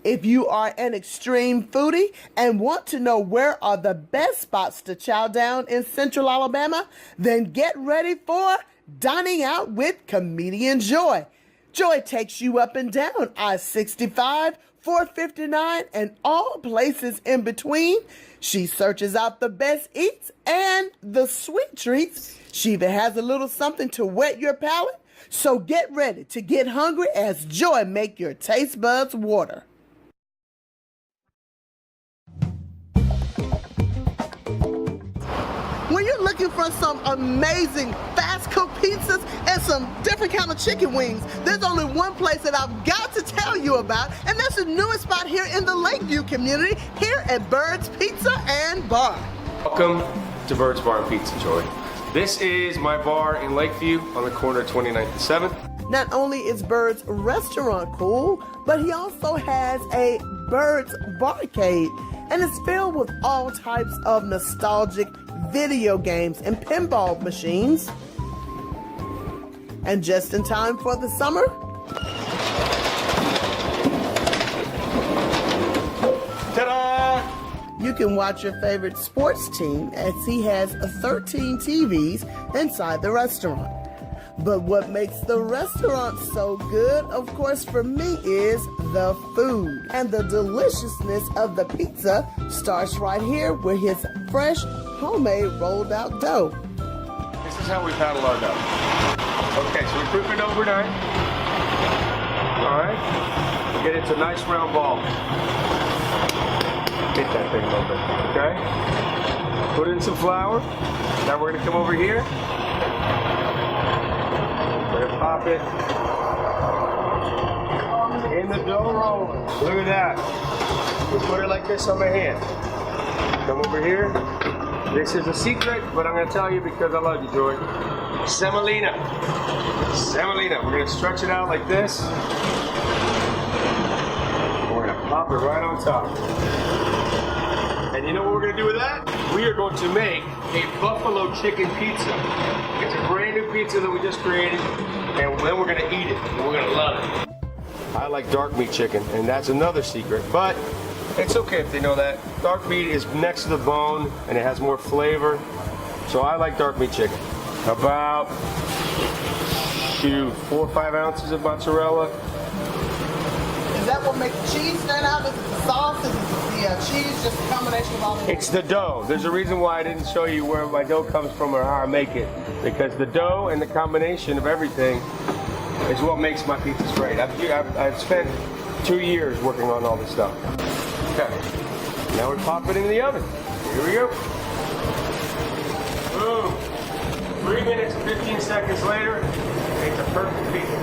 If you are an extreme foodie and want to know where are the best spots to chow down in Central Alabama, then get ready for Dining Out with Comedian Joy. Joy takes you up and down I-65, 459, and all places in between. She searches out the best eats and the sweet treats. She even has a little something to whet your palate. So get ready to get hungry as Joy make your taste buds water. When you're looking for some amazing fast-cooked pizzas and some different kind of chicken wings, there's only one place that I've got to tell you about, and that's the newest spot here in the Lakeview community, here at Bird's Pizza and Bar. Welcome to Bird's Bar and Pizza, Joy. This is my bar in Lakeview on the corner of 29th and 7th. Not only is Bird's restaurant cool, but he also has a Bird's Barcade, and it's filled with all types of nostalgic video games and pinball machines. And just in time for the summer, ta-da! You can watch your favorite sports team as he has 13 TVs inside the restaurant. But what makes the restaurant so good, of course, for me, is the food. And the deliciousness of the pizza starts right here with his fresh, homemade rolled out dough. This is how we paddle our dough. Okay, so we proof it overnight. All right. Get it to nice round balls. Hit that thing a little bit, okay? Put in some flour. Now we're gonna come over here. We're gonna pop it in the dough roller. Look at that. We put it like this on my hand. Come over here. This is a secret, but I'm gonna tell you because I love you, Joy. Semolina. Semolina. We're gonna stretch it out like this. We're gonna pop it right on top. And you know what we're gonna do with that? We are going to make a buffalo chicken pizza. It's a brand new pizza that we just created, and then we're gonna eat it, and we're gonna love it. I like dark meat chicken, and that's another secret, but it's okay if they know that. Dark meat is next to the bone, and it has more flavor, so I like dark meat chicken. About, 4 or 5 ounces of mozzarella. Is that what makes the cheese stand out? Is it the sauce? Is it the cheese? Just a combination of all of it? It's the dough. There's a reason why I didn't show you where my dough comes from or how I make it. Because the dough and the combination of everything is what makes my pizzas great. I've spent 2 years working on all this stuff. Okay. Now we pop it in the oven. Here we go. Boom. 3 minutes and 15 seconds later, it's a perfect pizza.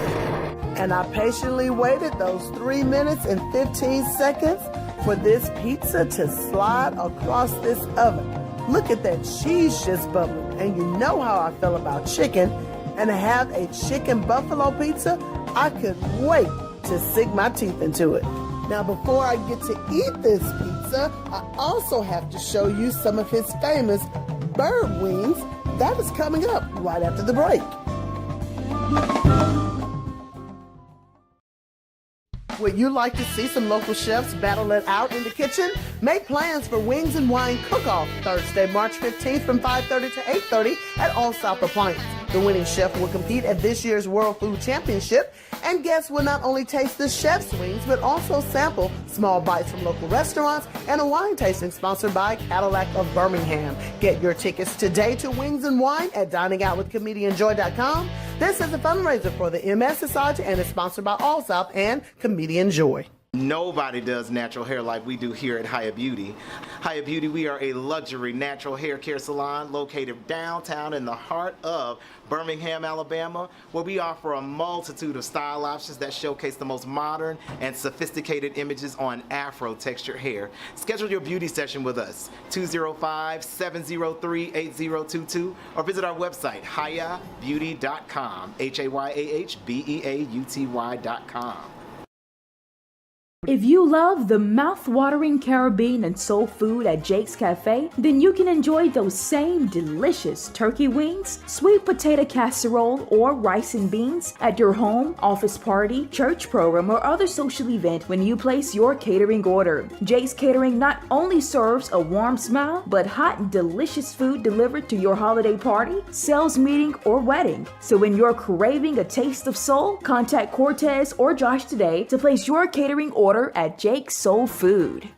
And I patiently waited those 3 minutes and 15 seconds for this pizza to slide across this oven. Look at that cheese just bubbling. And you know how I feel about chicken. And to have a chicken buffalo pizza, I could wait to sink my teeth into it. Now, before I get to eat this pizza, I also have to show you some of his famous bird wings. That is coming up right after the break. Would you like to see some local chefs battle it out in the kitchen? Make plans for Wings and Wine Cook-Off Thursday, March 15th from 5:30 to 8:30 at All South Appliance. The winning chef will compete at this year's World Food Championship, and guests will not only taste the chef's wings, but also sample small bites from local restaurants and a wine tasting sponsored by Cadillac of Birmingham. Get your tickets today to Wings and Wine at diningoutwithcomedianjoy.com. This is a fundraiser for the MS Society and is sponsored by All South and Comedian Joy. Nobody does natural hair like we do here at Hiya Beauty. Hiya Beauty, we are a luxury natural hair care salon located downtown in the heart of Birmingham, Alabama, where we offer a multitude of style options that showcase the most modern and sophisticated images on Afro textured hair. Schedule your beauty session with us, 205-703-8022, or visit our website, hiyabeauty.com, HAYAHBEAUTY.com. If you love the mouth-watering Caribbean and soul food at Jake's Cafe, then you can enjoy those same delicious turkey wings, sweet potato casserole, or rice and beans at your home, office party, church program, or other social event when you place your catering order. Jake's Catering not only serves a warm smile, but hot and delicious food delivered to your holiday party, sales meeting, or wedding. So when you're craving a taste of soul, contact Cortez or Josh today to place your catering order at Jake's Soulfood.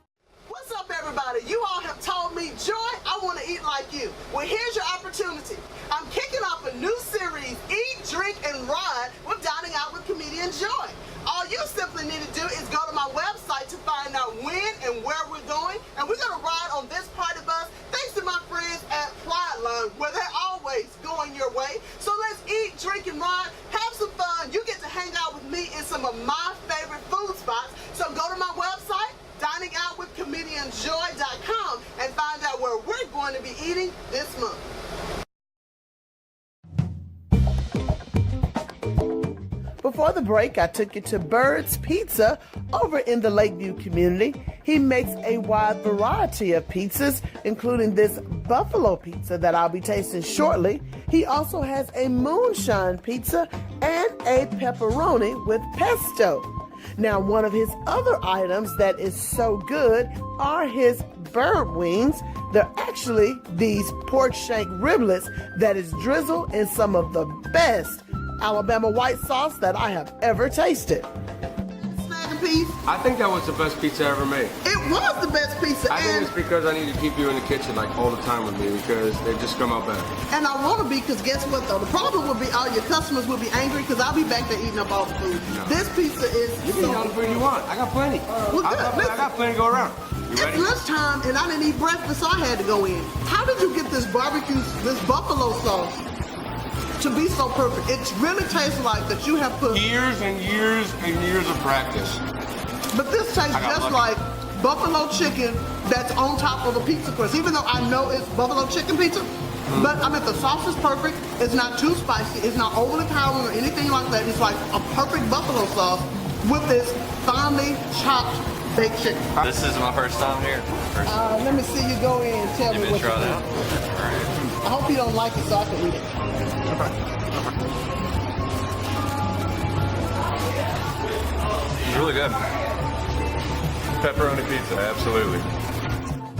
What's up, everybody? You all have told me, Joy, I want to eat like you. Well, here's your opportunity. I'm kicking off a new series, Eat, Drink, and Ride with Dining Out with Comedian Joy. All you simply need to do is go to my website to find out when and where we're going, and we're going to ride on this party bus thanks to my friends at Pride Line, where they're always going your way. So let's eat, drink, and ride. Have some fun. You get to hang out with me in some of my favorite food spots. So go to my website, diningoutwithcomedianjoy.com, and find out where we're going to be eating this month. Before the break, I took you to Bird's Pizza over in the Lakeview community. He makes a wide variety of pizzas, including this buffalo pizza that I'll be tasting shortly. He also has a moonshine pizza and a pepperoni with pesto. Now, one of his other items that is so good are his bird wings. They're actually these pork shank riblets that is drizzled in some of the best Alabama white sauce that I have ever tasted. Snack a piece. I think that was the best pizza ever made. It was the best pizza. I think it's because I need to keep you in the kitchen like all the time with me because they just come out better. And I want to be, because guess what though? The problem will be all your customers will be angry because I'll be back there eating up all the food. No. This pizza is You can eat all the food you want. I got plenty. Well, I got plenty to go around. You it's ready? lunchtime and I didn't eat breakfast, so I had to go in. How did you get this this buffalo sauce to be so perfect? It really tastes like that you have put Years and years and years of practice. But this tastes just like buffalo chicken that's on top of a pizza crust. Even though I know it's buffalo chicken pizza, but I mean the sauce is perfect. It's not too spicy. It's not overly powdered or anything like that. It's like a perfect buffalo sauce with this finely chopped baked chicken. This is my first time here. Let me see you go in and tell me what you try think. that. I hope you don't like it so I can eat it. It's really good. Pepperoni pizza, absolutely.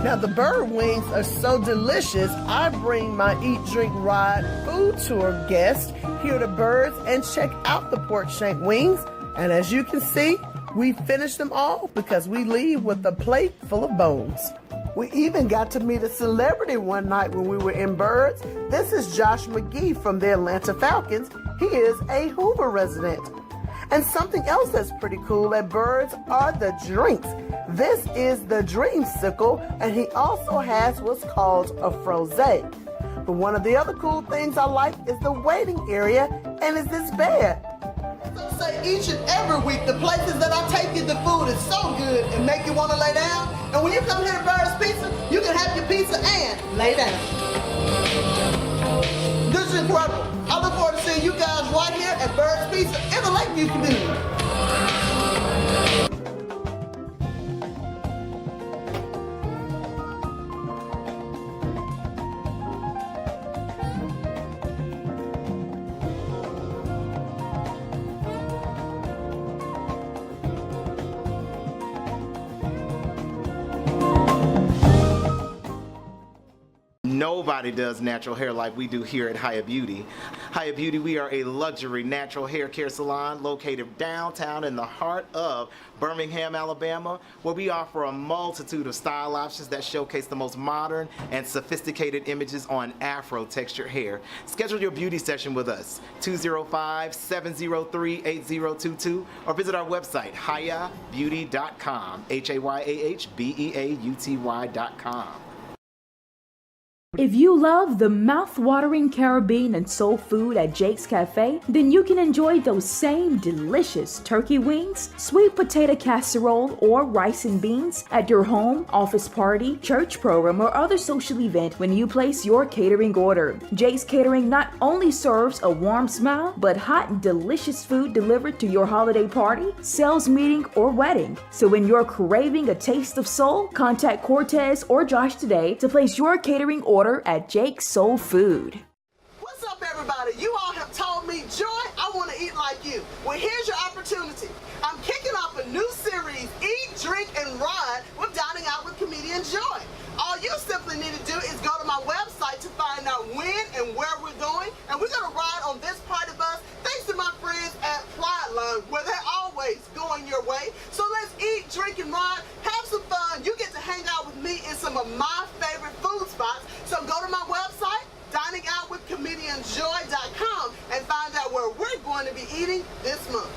Now the bird wings are so delicious, I bring my Eat, Drink, Ride food tour guests here to Birds and check out the pork shank wings. And as you can see, we finish them all because we leave with a plate full of bones. We even got to meet a celebrity one night when we were in Birds. This is Josh McGee from the Atlanta Falcons. He is a Hoover resident. And something else that's pretty cool at Birds are the drinks. This is the Dreamsicle, and he also has what's called a frosé. But one of the other cool things I like is the waiting area, and is this bed. So say each and every week, the places that I take you, the food is so good and make you want to lay down. And when you come here to Bird's Pizza, you can have your pizza and lay down. This is incredible. I look forward to seeing you guys right here at Bird's Pizza in the Lakeview community. Nobody does natural hair like we do here at Hiya Beauty. Hiya Beauty, we are a luxury natural hair care salon located downtown in the heart of Birmingham, Alabama, where we offer a multitude of style options that showcase the most modern and sophisticated images on Afro textured hair. Schedule your beauty session with us, 205-703-8022, or visit our website, hiyabeauty.com, HAYAHBEAUTY.com. If you love the mouth-watering Caribbean and soul food at Jake's Cafe, then you can enjoy those same delicious turkey wings, sweet potato casserole, or rice and beans at your home, office party, church program, or other social event when you place your catering order. Jake's Catering not only serves a warm smile, but hot and delicious food delivered to your holiday party, sales meeting, or wedding. So when you're craving a taste of soul, contact Cortez or Josh today to place your catering order at Jake's Soul Food. What's up, everybody? You all have told me, Joy, I want to eat like you. Well, here's your opportunity. I'm kicking off a new series, Eat, Drink, and Ride with Dining Out with Comedian Joy. All you simply need to do is go to my website to find out when and where we're going, and we're going to ride on this party bus thanks to my friends at Pride Line, where they're always going your way. So let's eat, drink, and ride, have some fun. You get to hang out with me in some of my favorite food spots. So go to my website, diningoutwithcomedianjoy.com, and find out where we're going to be eating this month.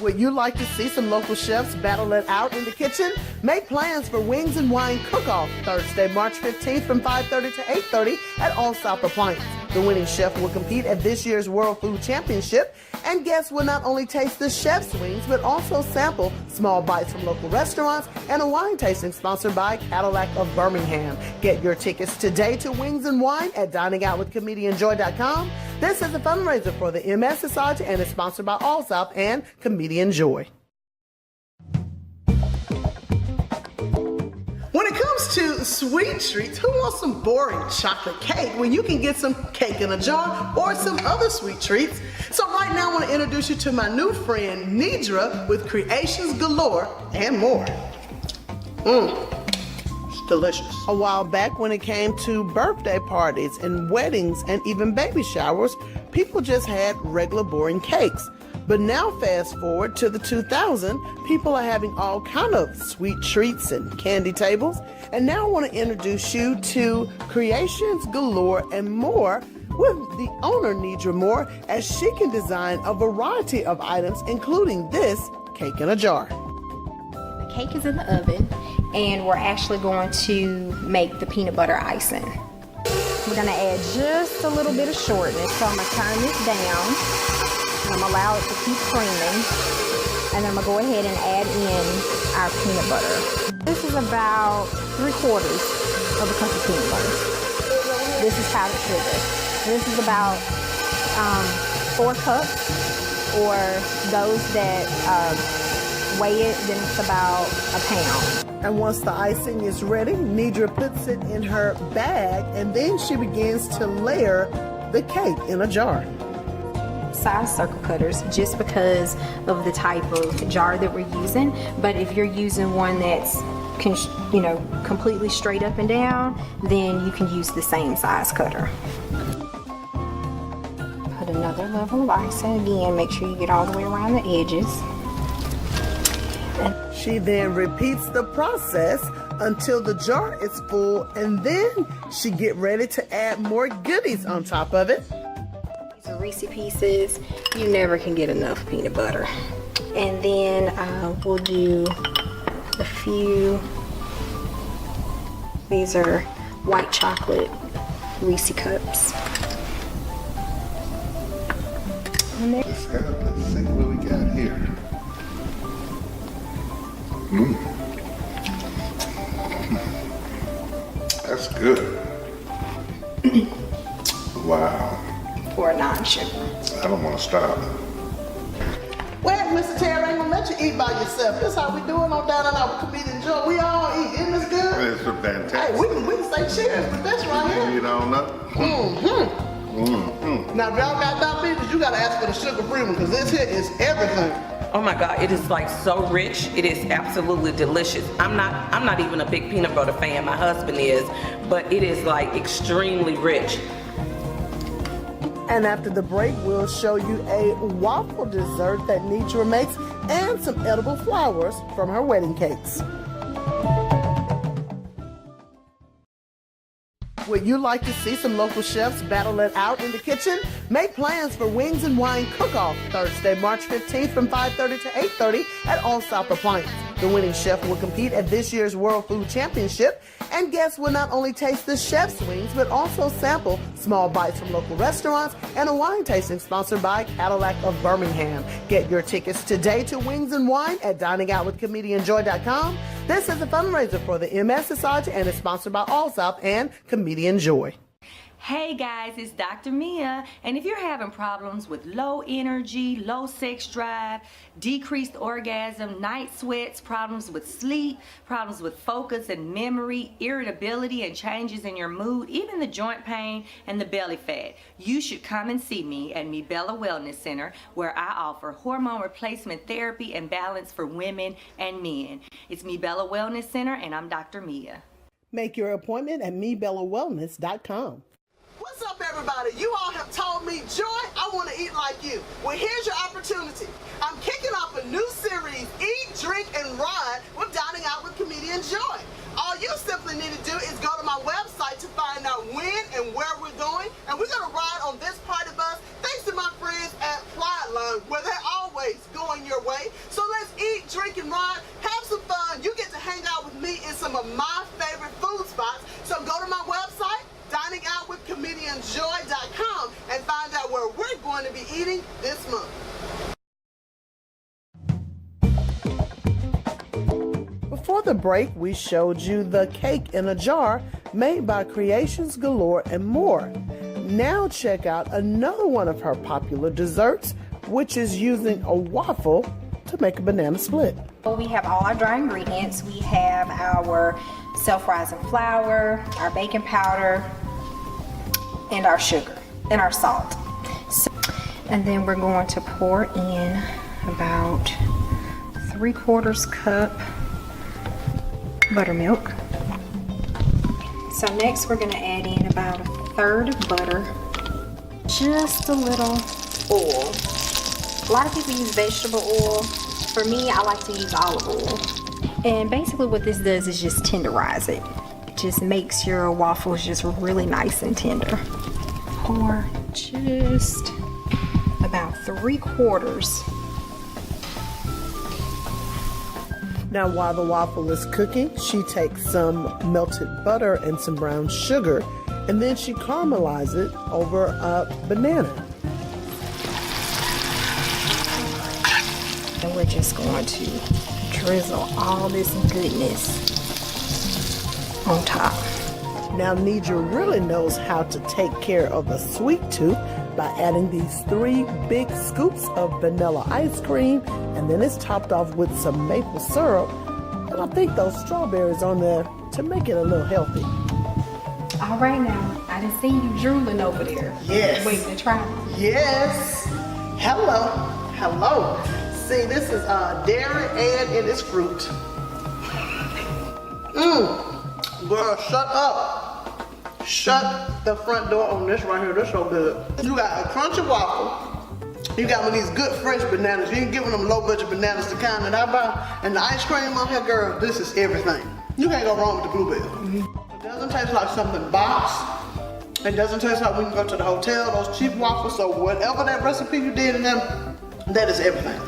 Would you like to see some local chefs battle it out in the kitchen? Make plans for Wings and Wine Cook-Off Thursday, March 15th from 5:30 to 8:30 at All South Appliance. The winning chef will compete at this year's World Food Championship, and guests will not only taste the chef's wings, but also sample small bites from local restaurants and a wine tasting sponsored by Cadillac of Birmingham. Get your tickets today to Wings and Wine at diningoutwithcomedianjoy.com. This is a fundraiser for the MS Society and is sponsored by All South and Comedian Joy. When it comes to sweet treats, who wants some boring chocolate cake when you can get some cake in a jar or some other sweet treats? So right now I want to introduce you to my new friend Nidra with Creations Galore and more. It's delicious. A while back when it came to birthday parties and weddings and even baby showers, people just had regular boring cakes. But now fast forward to the 2000s, people are having all kind of sweet treats and candy tables. And now I want to introduce you to Creations Galore and More with the owner Nidra Moore, as she can design a variety of items, including this cake in a jar. The cake is in the oven, and we're actually going to make the peanut butter icing. We're going to add just a little bit of shortness, so I'm going to turn this down. I'm going to allow it to keep creaming, and then I'm going to go ahead and add in our peanut butter. This is about 3/4 of a cup of peanut butter. This is powdered sugar. This is about 4 cups, or those that weigh it, then it's about a pound. And once the icing is ready, Nidra puts it in her bag, and then she begins to layer the cake in a jar. Size circle cutters, just because of the type of jar that we're using. But if you're using one that's completely straight up and down, then you can use the same size cutter. Put another level of icing. Again, make sure you get all the way around the edges. She then repeats the process until the jar is full, and then she get ready to add more goodies on top of it. Reese Pieces, you never can get enough peanut butter. And then we'll do a few, these are white chocolate Reese cups. Let's see what we got here. That's good. Wow. For a non-sugar. I don't want to stop. Well, Mr. Terry, I ain't gonna let you eat by yourself. That's how we doing on Dining Out with Comedian Joy. We all eat. Isn't this good? It's fantastic. Hey, we can say cheers with this right here. You don't know? Now, if y'all got diabetes, you gotta ask for the sugar-free one, because this here is everything. Oh my God, it is like so rich. It is absolutely delicious. I'm not even a big peanut butter fan. My husband is, but it is like extremely rich. And after the break, we'll show you a waffle dessert that Nidra makes and some edible flowers from her wedding cakes. Would you like to see some local chefs battle it out in the kitchen? Make plans for Wings and Wine Cook-Off Thursday, March 15th from 5:30 to 8:30 at All South Appliance. The winning chef will compete at this year's World Food Championship, and guests will not only taste the chef's wings, but also sample small bites from local restaurants and a wine tasting sponsored by Cadillac of Birmingham. Get your tickets today to Wings and Wine at diningoutwithcomedianjoy.com. This is a fundraiser for the MS Society and is sponsored by All South and Comedian Joy. Hey guys, it's Dr. Mia, and if you're having problems with low energy, low sex drive, decreased orgasm, night sweats, problems with sleep, problems with focus and memory, irritability and changes in your mood, even the joint pain and the belly fat, you should come and see me at McCalla Wellness Center, where I offer hormone replacement therapy and balance for women and men. It's McCalla Wellness Center, and I'm Dr. Mia. Make your appointment at mebellawellness.com. What's up, everybody? You all have told me, Joy, I want to eat like you. Well, here's your opportunity. I'm kicking off a new series, Eat, Drink, and Ride with Dining Out with Comedian Joy. All you simply need to do is go to my website to find out when and where we're going, and we're going to ride on this party bus thanks to my friends at Flight Line, where they're always going your way. So let's eat, drink, and ride. Have some fun. You get to hang out with me in some of my favorite food spots. So go to my website, diningoutwithcomedianjoy.com, and find out where we're going to be eating this month. Before the break, we showed you the cake in a jar made by Creations Galore and more. Now check out another one of her popular desserts, which is using a waffle to make a banana split. We have all our dry ingredients. We have our self-rising flour, our baking powder, and our sugar, and our salt. And then we're going to pour in about 3/4 cup buttermilk. So next we're going to add in about 1/3 of butter, just a little oil. A lot of people use vegetable oil. For me, I like to use olive oil. And basically what this does is just tenderize it. It just makes your waffles just really nice and tender. Pour just about 3/4. Now, while the waffle is cooking, she takes some melted butter and some brown sugar, and then she caramelizes it over a banana. And we're just going to drizzle all this goodness on top. Now, Nidra really knows how to take care of a sweet tooth by adding these 3 big scoops of vanilla ice cream, and then it's topped off with some maple syrup, and I think those strawberries on there to make it a little healthy. All right, now, I done seen you drooling over there. Yes. Waiting to try. Yes. Hello. Hello. See, this is dairy and it is fruit. Girl, shut up. Shut the front door on this right here. This so good. You got a crunchy waffle. You got one of these good fresh bananas. You ain't giving them low budget bananas, the kind that I buy. And the ice cream on here, girl, this is everything. You can't go wrong with the bluebell. It doesn't taste like something boxed. It doesn't taste like we can go to the hotel, those cheap waffles. So whatever that recipe you did in them, that is everything.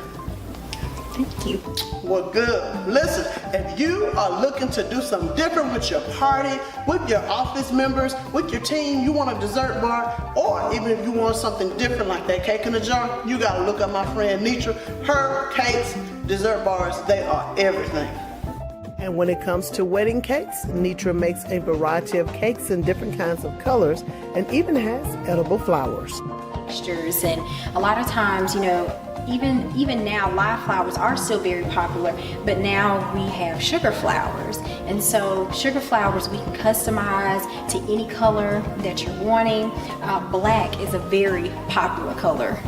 Thank you. Well, good. Listen, if you are looking to do something different with your party, with your office members, with your team, you want a dessert bar, or even if you want something different like that cake in a jar, you gotta look up my friend Nitra. Her cakes, dessert bars, they are everything. And when it comes to wedding cakes, Nitra makes a variety of cakes in different kinds of colors and even has edible flowers. Textures, and a lot of times, you know, even now live flowers are still very popular, but now we have sugar flowers, and so sugar flowers we can customize to any color that you're wanting. Black is a very popular color.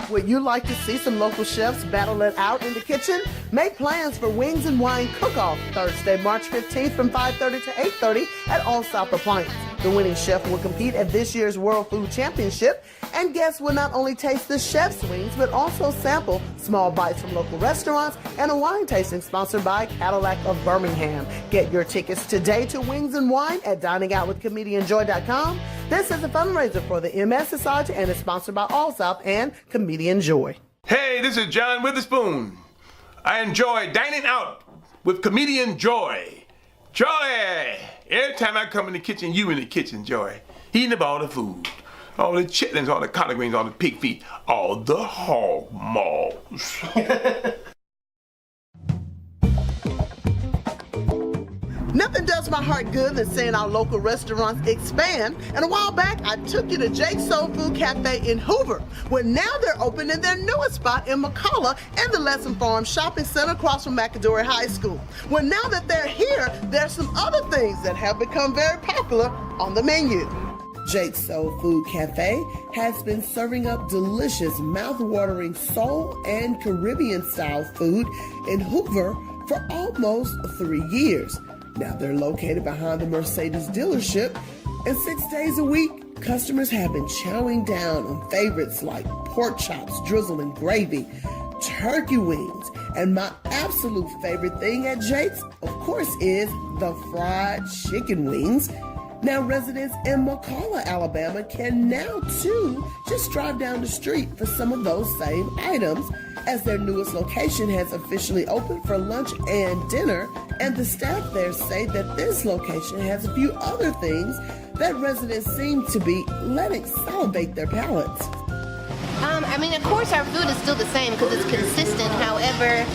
Would you like to see some local chefs battle it out in the kitchen? Make plans for Wings and Wine Cook-Off Thursday, March 15th from 5:30 to 8:30 at All South Appliance. The winning chef will compete at this year's World Food Championship, and guests will not only taste the chef's wings, but also sample small bites from local restaurants and a wine tasting sponsored by Cadillac of Birmingham. Get your tickets today to Wings and Wine at diningoutwithcomedianjoy.com. This is a fundraiser for the MS Society and is sponsored by All South and Comedian Joy. Hey, this is John Witherspoon. I enjoy dining out with Comedian Joy. Joy! Every time I come in the kitchen, you in the kitchen, Joy. Eating up all the food. All the chitlins, all the collard greens, all the pig feet, all the hog maws. Nothing does my heart good than seeing our local restaurants expand. And a while back, I took you to Jake's Soulfood Cafe in Hoover, where now they're opening their newest spot in McCalla in the Lesson Farm Shopping Center across from McAdory High School. Well, now that they're here, there's some other things that have become very popular on the menu. Jake's Soul Food Cafe has been serving up delicious, mouth-watering soul and Caribbean-style food in Hoover for almost 3 years. Now they're located behind the Mercedes dealership, and 6 days a week, customers have been chowing down on favorites like pork chops drizzled in gravy, turkey wings, and my absolute favorite thing at Jake's, of course, is the fried chicken wings. Now residents in McCalla, Alabama can now too just drive down the street for some of those same items, as their newest location has officially opened for lunch and dinner, and the staff there say that this location has a few other things that residents seem to be letting salivate their palates. Of course our food is still the same because it's consistent. However,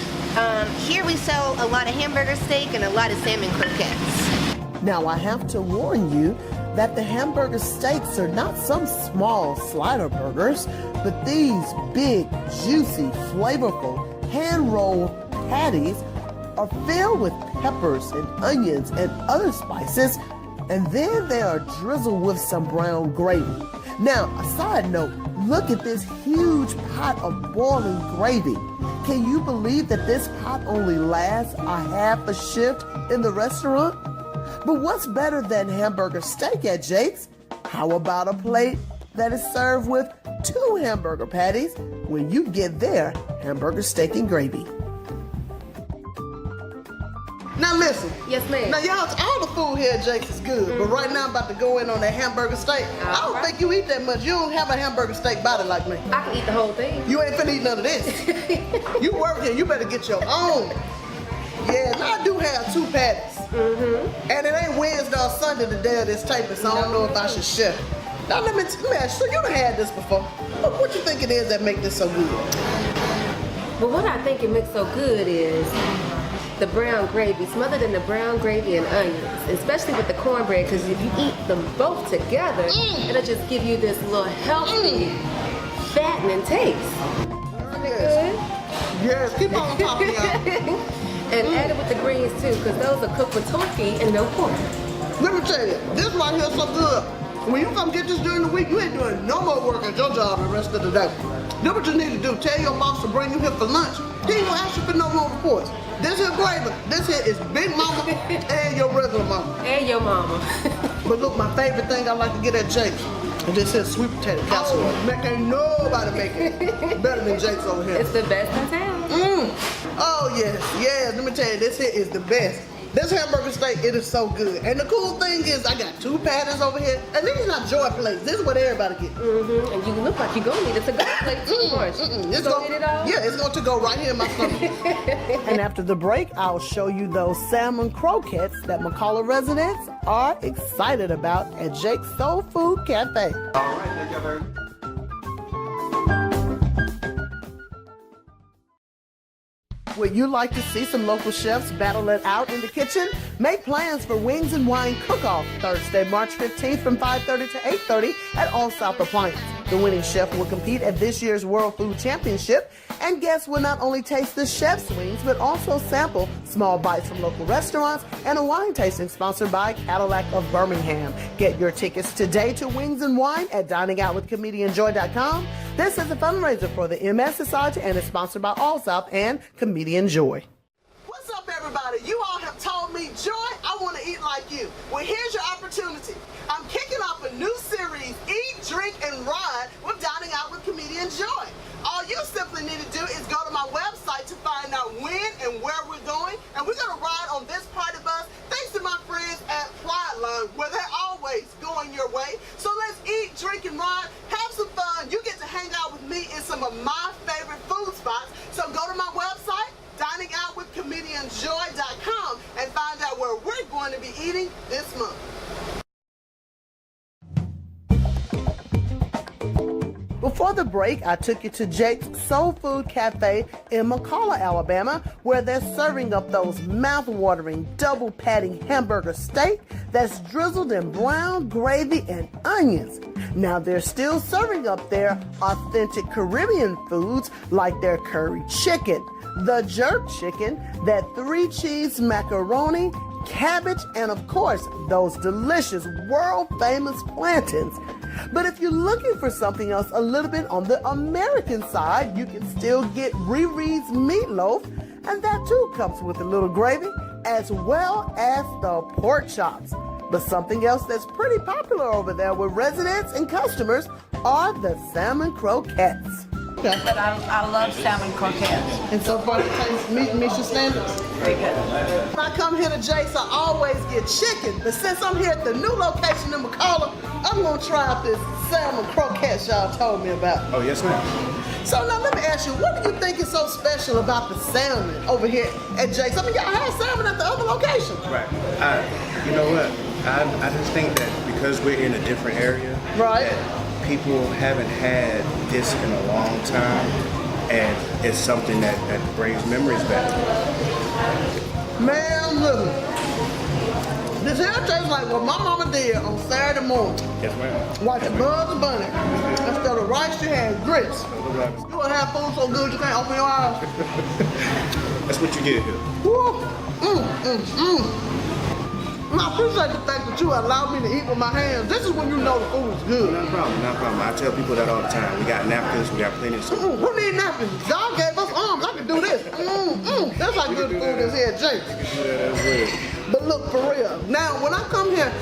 here we sell a lot of hamburger steak and a lot of salmon croquettes. Now I have to warn you that the hamburger steaks are not some small slider burgers, but these big, juicy, flavorful, hand-rolled patties are filled with peppers and onions and other spices, and then they are drizzled with some brown gravy. Now, a side note, look at this huge pot of boiling gravy. Can you believe that this pot only lasts a half a shift in the restaurant? But what's better than hamburger steak at Jake's? How about a plate that is served with 2 hamburger patties when you get their hamburger steak and gravy? Now listen. Yes, ma'am. Now y'all, all the food here at Jake's is good, but right now I'm about to go in on that hamburger steak. I don't think you eat that much. You don't have a hamburger steak body like me. I can eat the whole thing. You ain't finna eat none of this. You work here, you better get your own. Yeah, now I do have 2 patties. And it ain't Wednesday or Sunday the day of this taping, so I don't know if I should share. Now let me ask you, you done had this before. What you think it is that make this so good? Well, what I think it makes so good is the brown gravy, smothered in the brown gravy and onions, especially with the cornbread, because if you eat them both together, it'll just give you this little healthy, fattening taste. Yes. Yes, keep on talking, y'all. And add it with the greens too, because those are cooked with turkey and no pork. Let me tell you, this right here is so good. When you come get this during the week, you ain't doing no more work at your job the rest of the day. Do what you need to do. Tell your boss to bring you here for lunch. He ain't gonna ask you for no more reports. This here gravy. This here is Big Mama and your regular mama. And your mama. But look, my favorite thing I like to get at Jake's is this here sweet potato casserole. Ain't nobody make it better than Jake's over here. It's the best in town. Oh yes, yes. Let me tell you, this here is the best. This hamburger steak, it is so good. And the cool thing is I got 2 patties over here. And these are not joy plates. This is what everybody get. And you look like you're gonna need a to-go plate too, aren't you? It's gonna eat it all? Yeah, it's going to go right here in my stomach. And after the break, I'll show you those salmon croquettes that McCalla residents are excited about at Jake's Soul Food Cafe. All right, thank you very much. Would you like to see some local chefs battle it out in the kitchen? Make plans for Wings and Wine Cook-Off Thursday, March 15th from 5:30 to 8:30 at All South Appliance. The winning chef will compete at this year's World Food Championship, and guests will not only taste the chef's wings, but also sample small bites from local restaurants and a wine tasting sponsored by Cadillac of Birmingham. Get your tickets today to Wings and Wine at diningoutwithcomedianjoy.com. This is a fundraiser for the MS Society and is sponsored by All South and Comedian Joy. What's up, everybody? You all have told me eat joy, I want to eat like you. Well, here's your opportunity. I'm kicking off a new series, Eat, Drink, and Ride with Dining Out with Comedian Joy. All you simply need to do is go to my website to find out when and where we're going, and we're going to ride on this party bus thanks to my friends at Prideline, where they're always going your way. So let's eat, drink, and ride, have some fun. You get to hang out with me in some of my favorite food spots. So go to my website, diningoutwithcomedianjoy.com, and find out where we're going to be eating this month. Before the break, I took you to Jake's Soulfood Cafe in McCalla, Alabama, where they're serving up those mouth-watering double patty hamburger steak that's drizzled in brown gravy and onions. Now they're still serving up their authentic Caribbean foods like their curry chicken, the jerk chicken, that 3-cheese macaroni, cabbage, and of course, those delicious world-famous plantains. But if you're looking for something else a little bit on the American side, you can still get Riri's meatloaf, and that too comes with a little gravy, as well as the pork chops. But something else that's pretty popular over there with residents and customers are the salmon croquettes. Okay. But I love salmon croquettes. And so far, it tastes meet Michelin standards. Very good. When I come here to Jake's, I always get chicken. But since I'm here at the new location in McCalla, I'm gonna try out this salmon croquettes y'all told me about. Oh, yes, ma'am. So now let me ask you, what do you think is so special about the salmon over here at Jake's? I mean, y'all have salmon at the other location. Right. You know what? I just think that because we're in a different area, right, that people haven't had this in a long time, and it's something that brings memories back. Man, look. This here tastes like what my mama did on Saturday morning. Yes, ma'am. Watching Bugs Bunny. Instead of rice, she had grits. You wanna have food so good you can't open your eyes? That's what you get here. Woo. I appreciate the fact that you allowed me to eat with my hands. This is when you know the food is good. No problem, no problem. I tell people that all the time. We got napkins, we got plenty of stuff. Who need napkins? God gave us arms. I can do this. That's how good the food is here at Jake's. You can do that as well. But look, for real. Now, when I come here,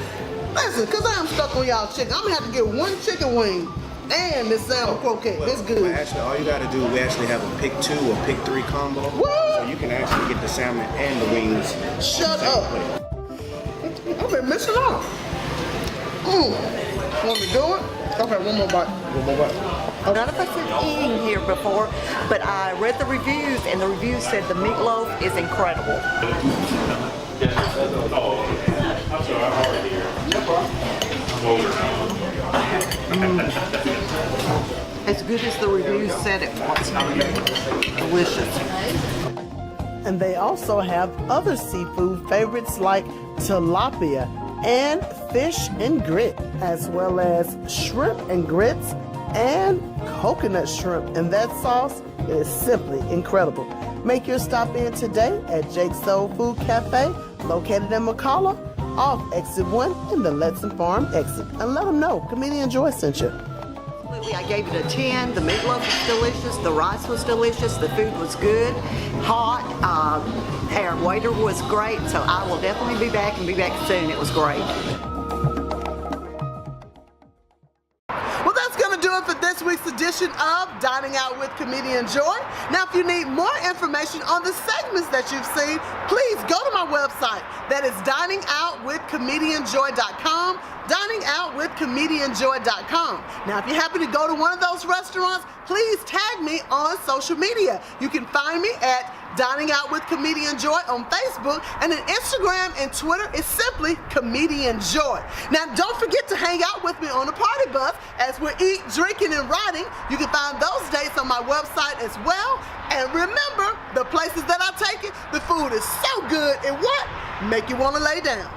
listen, because I am stuck on y'all chicken, I'm going to have to get one chicken wing and this salmon croquette. This good. Well, actually, all you got to do, we actually have a pick 2 or pick 3 combo. What? So you can actually get the salmon and the wings. Shut up. I've been missing out. Want me to do it? Okay, one more bite. One more bite. None of us have eaten here before, but I read the reviews, and the reviews said the meatloaf is incredible. As good as the reviews said it was. Delicious. And they also have other seafood favorites like tilapia and fish and grit, as well as shrimp and grits and coconut shrimp. And that sauce is simply incredible. Make your stop in today at Jake's Soulfood Cafe, located in McCalla, off Exit 1 in the Letson Farm exit. And let them know Comedian Joy sent you. I gave it a 10. The meatloaf was delicious. The rice was delicious. The food was good, hot. Our waiter was great. So I will definitely be back and be back soon. It was great. Well, that's going to do it for this week's edition of Dining Out with Comedian Joy. Now, if you need more information on the segments that you've seen, please go to my website. That is diningoutwithcomedianjoy.com. diningoutwithcomedianjoy.com. Now, if you happen to go to one of those restaurants, please tag me on social media. You can find me at Dining Out with Comedian Joy on Facebook, and then Instagram and Twitter is simply Comedian Joy. Now, don't forget to hang out with me on the party bus as we eat, drinking, and riding. You can find those dates on my website as well. And remember, the places that I take it, the food is so good, and what? Make you want to lay down.